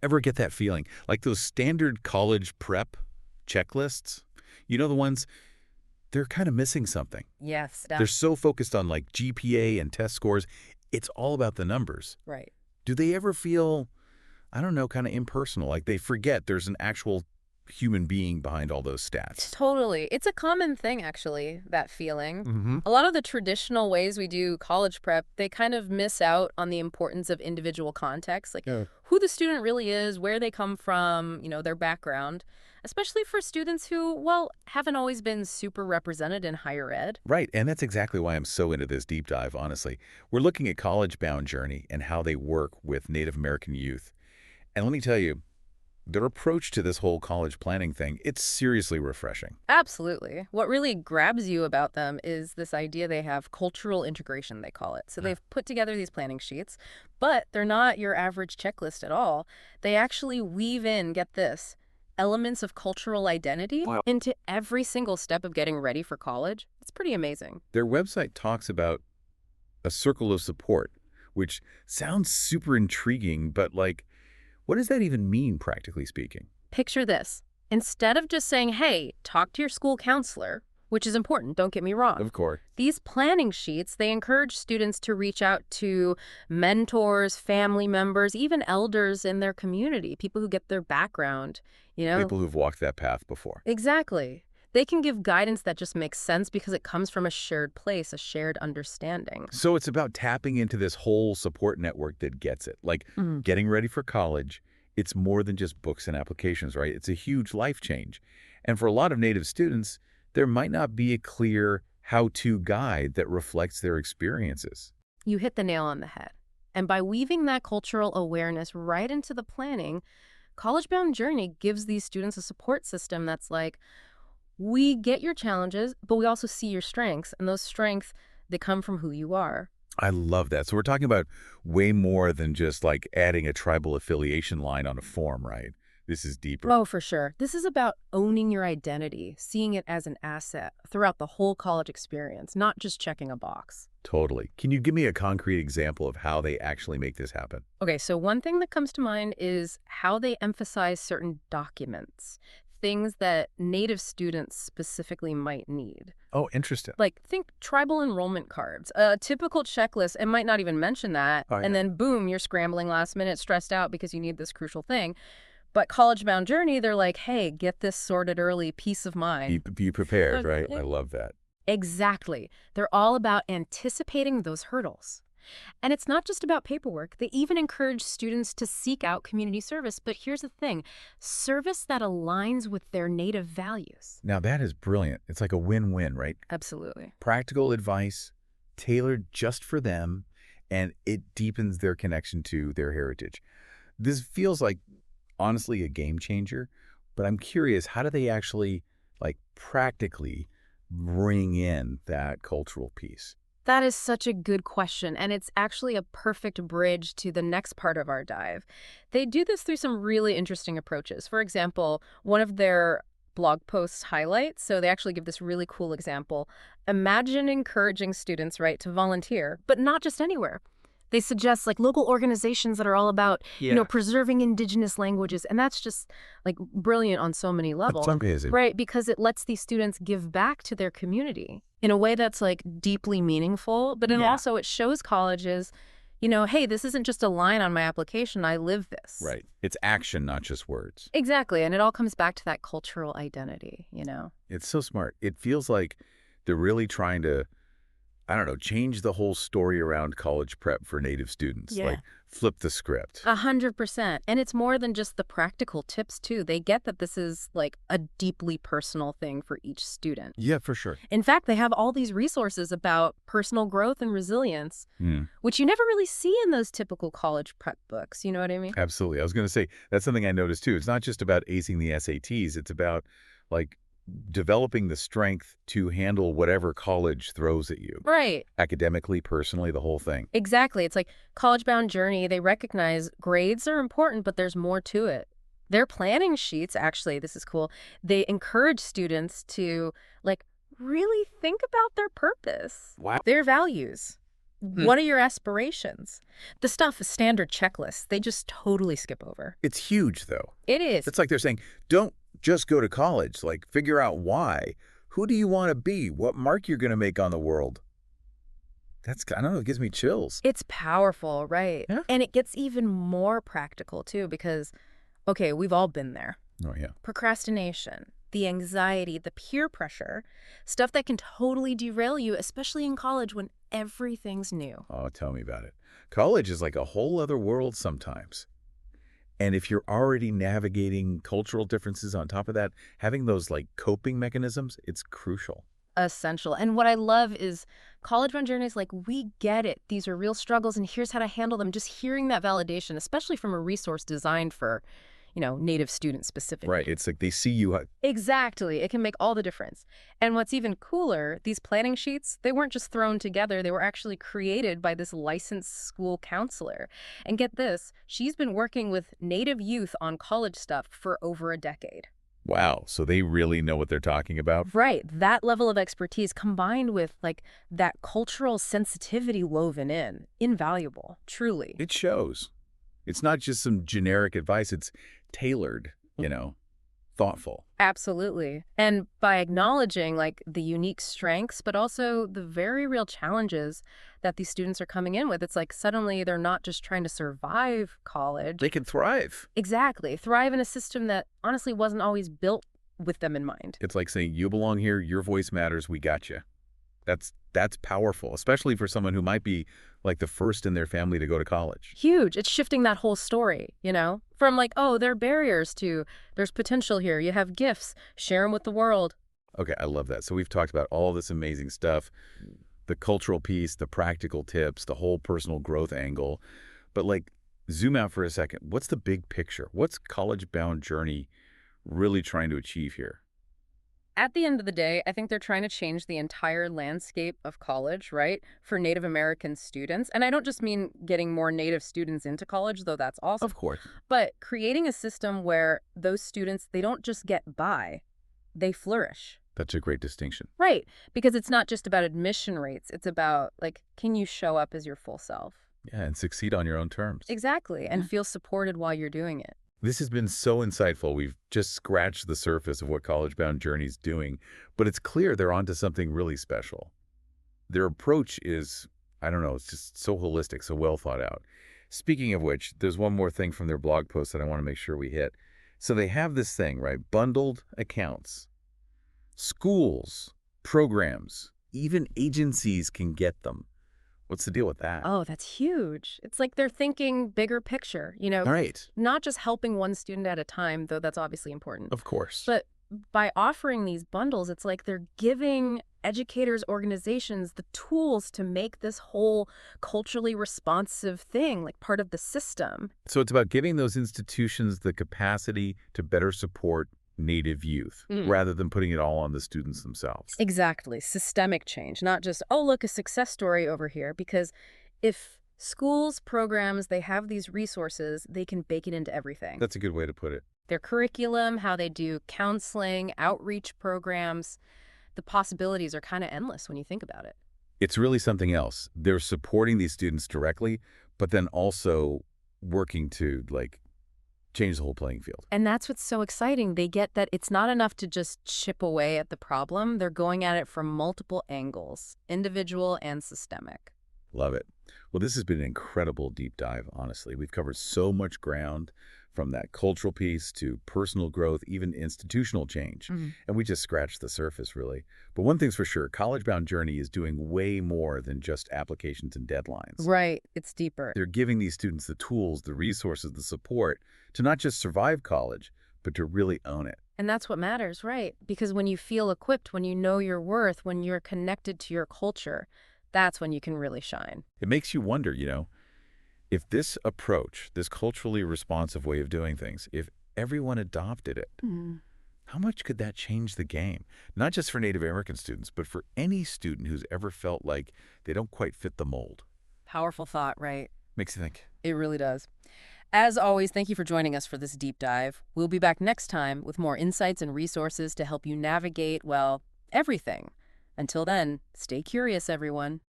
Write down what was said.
Ever get that feeling? Like those standard college prep checklists? You know, the ones, they're kind of missing something. Yes. They're so focused on like GPA and test scores. It's all about the numbers. Right. Do they ever feel, I don't know, kind of impersonal? Like they forget there's an actual human being behind all those stats? Totally. It's a common thing, actually, that feeling. Mm-hmm. A lot of the traditional ways we do college prep, they kind of miss out on the importance of individual context, like who the student really is, where they come from, their background, especially for students who, well, haven't always been super represented in higher ed. Right, and that's exactly why I'm so into this deep dive, honestly. We're looking at CollegeBound Journey and how they work with Native American youth. And let me tell you, their approach to this whole college planning thing, it's seriously refreshing. Absolutely. What really grabs you about them is this idea they have cultural integration, they call it. So they've put together these planning sheets, but they're not your average checklist at all. They actually weave in, get this, elements of cultural identity into every single step of getting ready for college. It's pretty amazing. Their website talks about a circle of support, which sounds super intriguing, but like, what does that even mean, practically speaking? Picture this. Instead of just saying, hey, talk to your school counselor, which is important, don't get me wrong. Of course. These planning sheets, they encourage students to reach out to mentors, family members, even elders in their community, people who get their background, People who've walked that path before. Exactly. They can give guidance that just makes sense because it comes from a shared place, a shared understanding. So it's about tapping into this whole support network that gets it. Like getting ready for college, it's more than just books and applications, right? It's a huge life change. And for a lot of Native students, there might not be a clear how-to guide that reflects their experiences. You hit the nail on the head. And by weaving that cultural awareness right into the planning, CollegeBound Journey gives these students a support system that's like, we get your challenges, but we also see your strengths. And those strengths, they come from who you are. I love that. So we're talking about way more than just like adding a tribal affiliation line on a form, right? This is deeper. Oh, for sure. This is about owning your identity, seeing it as an asset throughout the whole college experience, not just checking a box. Totally. Can you give me a concrete example of how they actually make this happen? Okay, so one thing that comes to mind is how they emphasize certain documents, things that Native students specifically might need. Oh, interesting. Like, think tribal enrollment cards. A typical checklist, it might not even mention that, and then boom, you're scrambling last minute, stressed out because you need this crucial thing. But CollegeBound Journey, they're like, hey, get this sorted early, peace of mind. Be prepared, right? I love that. Exactly. They're all about anticipating those hurdles. And it's not just about paperwork. They even encourage students to seek out community service. But here's the thing, service that aligns with their Native values. Now, that is brilliant. It's like a win-win, right? Absolutely. Practical advice, tailored just for them, and it deepens their connection to their heritage. This feels like, honestly, a game changer, but I'm curious, how do they actually, like, practically bring in that cultural piece? That is such a good question, and it's actually a perfect bridge to the next part of our dive. They do this through some really interesting approaches. For example, one of their blog posts highlights, so they actually give this really cool example. Imagine encouraging students, right, to volunteer, but not just anywhere. They suggest like local organizations that are all about, preserving indigenous languages. And that's just like brilliant on so many levels. That's amazing. Right, because it lets these students give back to their community in a way that's like deeply meaningful. But then also it shows colleges, hey, this isn't just a line on my application. I live this. Right. It's action, not just words. Exactly. And it all comes back to that cultural identity, It's so smart. It feels like they're really trying to, I don't know, change the whole story around college prep for Native students. Yeah. Like flip the script. 100%. And it's more than just the practical tips, too. They get that this is like a deeply personal thing for each student. Yeah, for sure. In fact, they have all these resources about personal growth and resilience, which you never really see in those typical college prep books. You know what I mean? Absolutely. I was going to say, that's something I noticed, too. It's not just about acing the SATs. It's about, like, developing the strength to handle whatever college throws at you. Right. Academically, personally, the whole thing. Exactly. It's like CollegeBound Journey, they recognize grades are important, but there's more to it. Their planning sheets, actually, this is cool, they encourage students to like really think about their purpose, their values. What are your aspirations? The stuff is standard checklists. They just totally skip over. It's huge, though. It is. It's like they're saying, don't just go to college. Like, figure out why. Who do you want to be? What mark you're going to make on the world? I don't know, it gives me chills. It's powerful, right? Yeah. And it gets even more practical, too, because, okay, we've all been there. Oh, yeah. Procrastination, the anxiety, the peer pressure, stuff that can totally derail you, especially in college when everything's new. Oh, tell me about it. College is like a whole other world sometimes. And if you're already navigating cultural differences on top of that, having those like coping mechanisms, it's crucial. Essential. And what I love is CollegeBound Journeys, like, we get it. These are real struggles, and here's how to handle them. Just hearing that validation, especially from a resource designed for, Native students specifically. Right. It's like they see you. Exactly. It can make all the difference. And what's even cooler, these planning sheets, they weren't just thrown together. They were actually created by this licensed school counselor. And get this, she's been working with Native youth on college stuff for over a decade. Wow. So they really know what they're talking about? Right. That level of expertise combined with, like, that cultural sensitivity woven in, invaluable, truly. It shows. It's not just some generic advice. It's tailored, thoughtful. Absolutely. And by acknowledging, like, the unique strengths, but also the very real challenges that these students are coming in with, it's like suddenly they're not just trying to survive college. They can thrive. Exactly. Thrive in a system that honestly wasn't always built with them in mind. It's like saying, you belong here, your voice matters, we got you. That's powerful, especially for someone who might be like the first in their family to go to college. Huge. It's shifting that whole story, from like, oh, there are barriers to there's potential here. You have gifts. Share them with the world. Okay, I love that. So we've talked about all this amazing stuff, the cultural piece, the practical tips, the whole personal growth angle. But like, zoom out for a second. What's the big picture? What's CollegeBound Journey really trying to achieve here? At the end of the day, I think they're trying to change the entire landscape of college, right, for Native American students. And I don't just mean getting more Native students into college, though that's awesome. Of course. But creating a system where those students, they don't just get by, they flourish. That's a great distinction. Right, because it's not just about admission rates. It's about, like, can you show up as your full self? Yeah, and succeed on your own terms. Exactly, and feel supported while you're doing it. This has been so insightful. We've just scratched the surface of what CollegeBound Journey's doing, but it's clear they're onto something really special. Their approach is, I don't know, it's just so holistic, so well thought out. Speaking of which, there's one more thing from their blog post that I want to make sure we hit. So they have this thing, right? Bundled accounts. Schools, programs, even agencies can get them. What's the deal with that? Oh, that's huge. It's like they're thinking bigger picture, Right. Not just helping one student at a time, though that's obviously important. Of course. But by offering these bundles, it's like they're giving educators, organizations, the tools to make this whole culturally responsive thing, like part of the system. So it's about giving those institutions the capacity to better support Native youth, rather than putting it all on the students themselves. Exactly. Systemic change, not just, oh, look, a success story over here. Because if schools, programs, they have these resources, they can bake it into everything. That's a good way to put it. Their curriculum, how they do counseling, outreach programs, the possibilities are kind of endless when you think about it. It's really something else. They're supporting these students directly, but then also working to, like, change the whole playing field. And that's what's so exciting. They get that it's not enough to just chip away at the problem. They're going at it from multiple angles, individual and systemic. Love it. Well, this has been an incredible deep dive, honestly. We've covered so much ground, from that cultural piece to personal growth, even institutional change. And we just scratched the surface, really. But one thing's for sure, CollegeBound Journey is doing way more than just applications and deadlines. Right. It's deeper. They're giving these students the tools, the resources, the support to not just survive college, but to really own it. And that's what matters, right? Because when you feel equipped, when you know your worth, when you're connected to your culture, that's when you can really shine. It makes you wonder, if this approach, this culturally responsive way of doing things, if everyone adopted it, how much could that change the game? Not just for Native American students, but for any student who's ever felt like they don't quite fit the mold. Powerful thought, right? Makes you think. It really does. As always, thank you for joining us for this deep dive. We'll be back next time with more insights and resources to help you navigate, well, everything. Until then, stay curious, everyone.